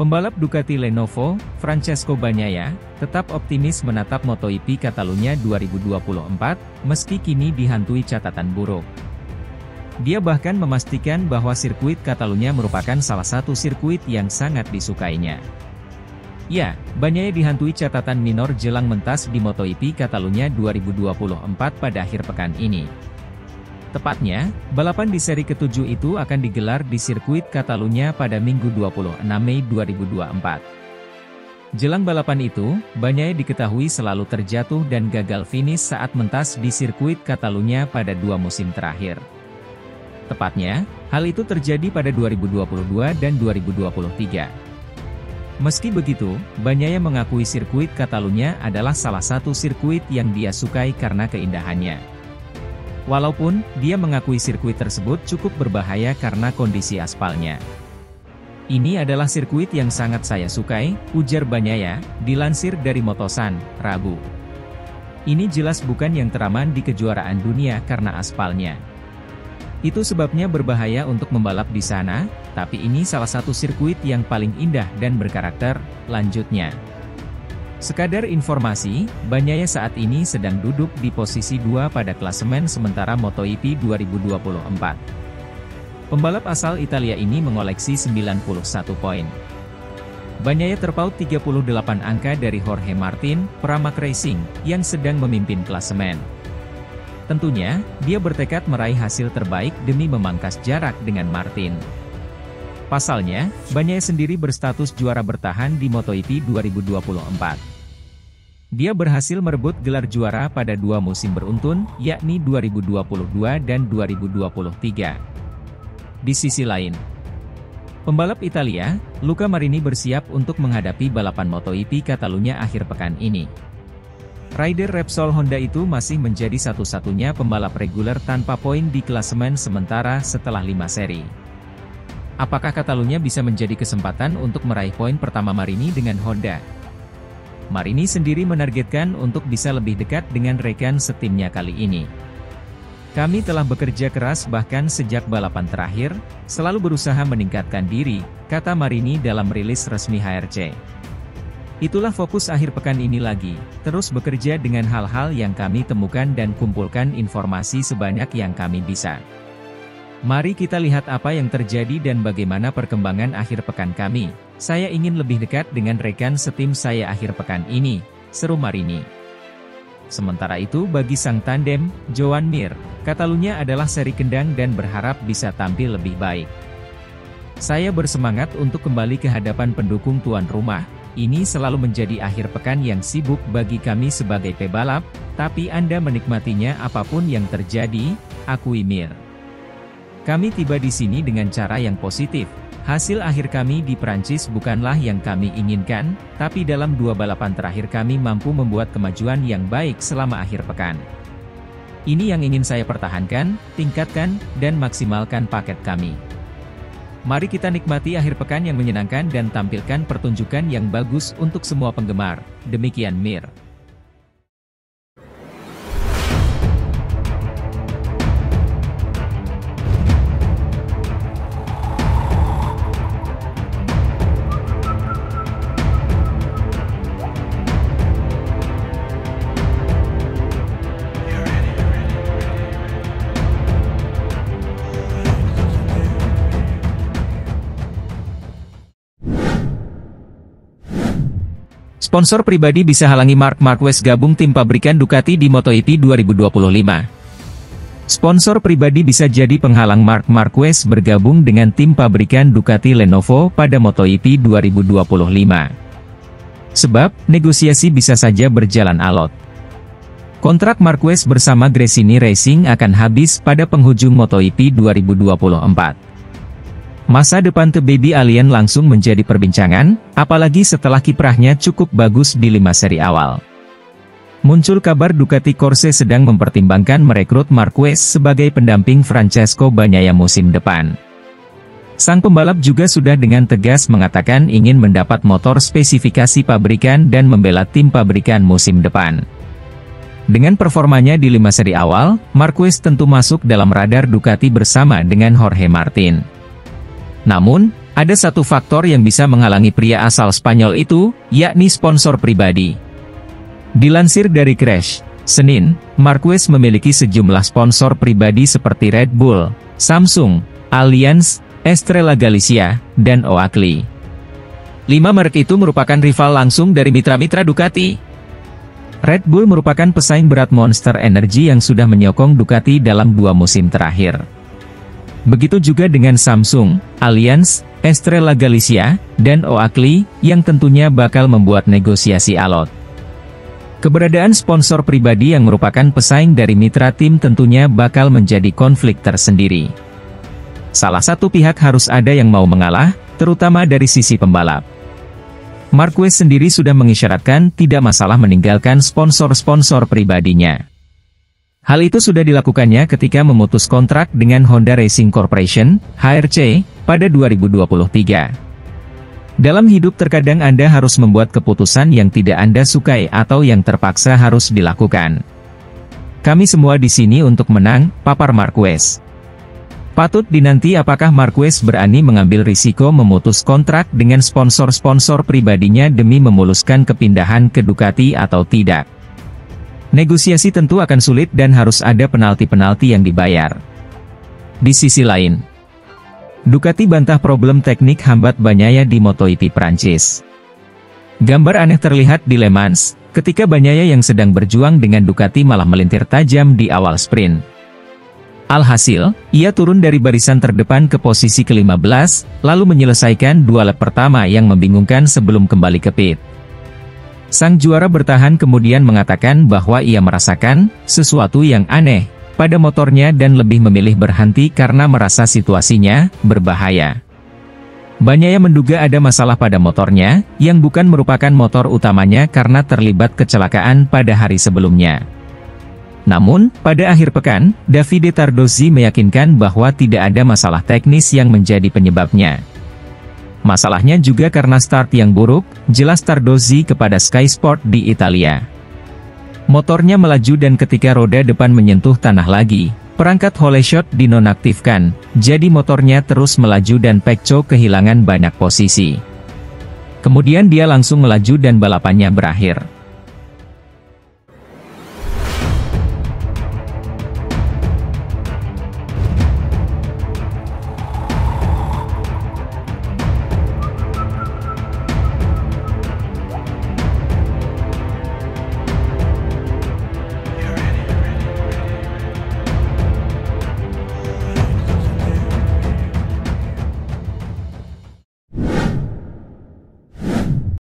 Pembalap Ducati Lenovo, Francesco Bagnaia, tetap optimis menatap MotoGP Catalunya 2024, meski kini dihantui catatan buruk. Dia bahkan memastikan bahwa sirkuit Catalunya merupakan salah satu sirkuit yang sangat disukainya. Ya, Bagnaia dihantui catatan minor jelang mentas di MotoGP Catalunya 2024 pada akhir pekan ini. Tepatnya, balapan di seri ke-7 itu akan digelar di sirkuit Catalunya pada Minggu 26 Mei 2024. Jelang balapan itu, Bagnaia diketahui selalu terjatuh dan gagal finish saat mentas di sirkuit Catalunya pada 2 musim terakhir. Tepatnya, hal itu terjadi pada 2022 dan 2023. Meski begitu, Bagnaia mengakui sirkuit Catalunya adalah salah satu sirkuit yang dia sukai karena keindahannya. Walaupun, dia mengakui sirkuit tersebut cukup berbahaya karena kondisi aspalnya. Ini adalah sirkuit yang sangat saya sukai, ujar Bagnaia, dilansir dari Motosan, Rabu. Ini jelas bukan yang teraman di kejuaraan dunia karena aspalnya. Itu sebabnya berbahaya untuk membalap di sana, tapi ini salah satu sirkuit yang paling indah dan berkarakter, lanjutnya. Sekadar informasi, Bagnaia saat ini sedang duduk di posisi 2 pada klasemen sementara MotoGP 2024. Pembalap asal Italia ini mengoleksi 91 poin. Bagnaia terpaut 38 angka dari Jorge Martin, Pramac Racing, yang sedang memimpin klasemen. Tentunya, dia bertekad meraih hasil terbaik demi memangkas jarak dengan Martin. Pasalnya, Bagnaia sendiri berstatus juara bertahan di MotoGP 2024. Dia berhasil merebut gelar juara pada 2 musim beruntun, yakni 2022 dan 2023. Di sisi lain, pembalap Italia, Luca Marini bersiap untuk menghadapi balapan MotoGP Catalunya akhir pekan ini. Rider Repsol Honda itu masih menjadi satu-satunya pembalap reguler tanpa poin di klasemen sementara setelah 5 seri. Apakah Catalunya bisa menjadi kesempatan untuk meraih poin pertama Marini dengan Honda? Marini sendiri menargetkan untuk bisa lebih dekat dengan rekan setimnya kali ini. Kami telah bekerja keras bahkan sejak balapan terakhir, selalu berusaha meningkatkan diri, kata Marini dalam rilis resmi HRC. Itulah fokus akhir pekan ini lagi, terus bekerja dengan hal-hal yang kami temukan dan kumpulkan informasi sebanyak yang kami bisa. Mari kita lihat apa yang terjadi dan bagaimana perkembangan akhir pekan kami. Saya ingin lebih dekat dengan rekan setim saya akhir pekan ini, seru Marini. Sementara itu bagi sang tandem, Joan Mir, Catalunya adalah seri kendang dan berharap bisa tampil lebih baik. Saya bersemangat untuk kembali ke hadapan pendukung tuan rumah. Ini selalu menjadi akhir pekan yang sibuk bagi kami sebagai pebalap, tapi Anda menikmatinya apapun yang terjadi, akui Mir. Kami tiba di sini dengan cara yang positif. Hasil akhir kami di Prancis bukanlah yang kami inginkan, tapi dalam 2 balapan terakhir kami mampu membuat kemajuan yang baik selama akhir pekan. Ini yang ingin saya pertahankan, tingkatkan, dan maksimalkan paket kami. Mari kita nikmati akhir pekan yang menyenangkan dan tampilkan pertunjukan yang bagus untuk semua penggemar, demikian Mir. Sponsor pribadi bisa halangi Marc Marquez gabung tim pabrikan Ducati di MotoGP 2025. Sponsor pribadi bisa jadi penghalang Marc Marquez bergabung dengan tim pabrikan Ducati Lenovo pada MotoGP 2025. Sebab, negosiasi bisa saja berjalan alot. Kontrak Marquez bersama Gresini Racing akan habis pada penghujung MotoGP 2024. Masa depan The Baby Alien langsung menjadi perbincangan, apalagi setelah kiprahnya cukup bagus di 5 seri awal. Muncul kabar Ducati Corse sedang mempertimbangkan merekrut Marquez sebagai pendamping Francesco Bagnaia musim depan. Sang pembalap juga sudah dengan tegas mengatakan ingin mendapat motor spesifikasi pabrikan dan membela tim pabrikan musim depan. Dengan performanya di 5 seri awal, Marquez tentu masuk dalam radar Ducati bersama dengan Jorge Martin. Namun, Ada satu faktor yang bisa menghalangi pria asal Spanyol itu, yakni sponsor pribadi. Dilansir dari Crash, Senin, Marquez memiliki sejumlah sponsor pribadi seperti Red Bull, Samsung, Allianz, Estrella Galicia, dan Oakley. 5 merek itu merupakan rival langsung dari mitra-mitra Ducati. Red Bull merupakan pesaing berat Monster Energy yang sudah menyokong Ducati dalam 2 musim terakhir. Begitu juga dengan Samsung, Allianz, Estrella Galicia, dan Oakley, yang tentunya bakal membuat negosiasi alot. Keberadaan sponsor pribadi yang merupakan pesaing dari mitra tim tentunya bakal menjadi konflik tersendiri. Salah satu pihak harus ada yang mau mengalah, terutama dari sisi pembalap. Marquez sendiri sudah mengisyaratkan tidak masalah meninggalkan sponsor-sponsor pribadinya. Hal itu sudah dilakukannya ketika memutus kontrak dengan Honda Racing Corporation, HRC, pada 2023. Dalam hidup terkadang Anda harus membuat keputusan yang tidak Anda sukai atau yang terpaksa harus dilakukan. Kami semua di sini untuk menang, papar Marquez. Patut dinanti apakah Marquez berani mengambil risiko memutus kontrak dengan sponsor-sponsor pribadinya demi memuluskan kepindahan ke Ducati atau tidak. Negosiasi tentu akan sulit dan harus ada penalti-penalti yang dibayar. Di sisi lain, Ducati bantah problem teknik hambat Bagnaia di MotoGP Prancis. Gambar aneh terlihat di Le Mans, ketika Bagnaia yang sedang berjuang dengan Ducati malah melintir tajam di awal sprint. Alhasil, ia turun dari barisan terdepan ke posisi ke-15, lalu menyelesaikan 2 lap pertama yang membingungkan sebelum kembali ke pit. Sang juara bertahan kemudian mengatakan bahwa ia merasakan sesuatu yang aneh pada motornya dan lebih memilih berhenti karena merasa situasinya berbahaya. Bagnaia menduga ada masalah pada motornya, yang bukan merupakan motor utamanya karena terlibat kecelakaan pada hari sebelumnya. Namun, pada akhir pekan, Davide Tardozzi meyakinkan bahwa tidak ada masalah teknis yang menjadi penyebabnya. Masalahnya juga karena start yang buruk, jelas Tardozzi kepada Sky Sport di Italia. Motornya melaju dan ketika roda depan menyentuh tanah lagi, perangkat holeshot dinonaktifkan, jadi motornya terus melaju dan Pecco kehilangan banyak posisi. Kemudian dia langsung melaju dan balapannya berakhir.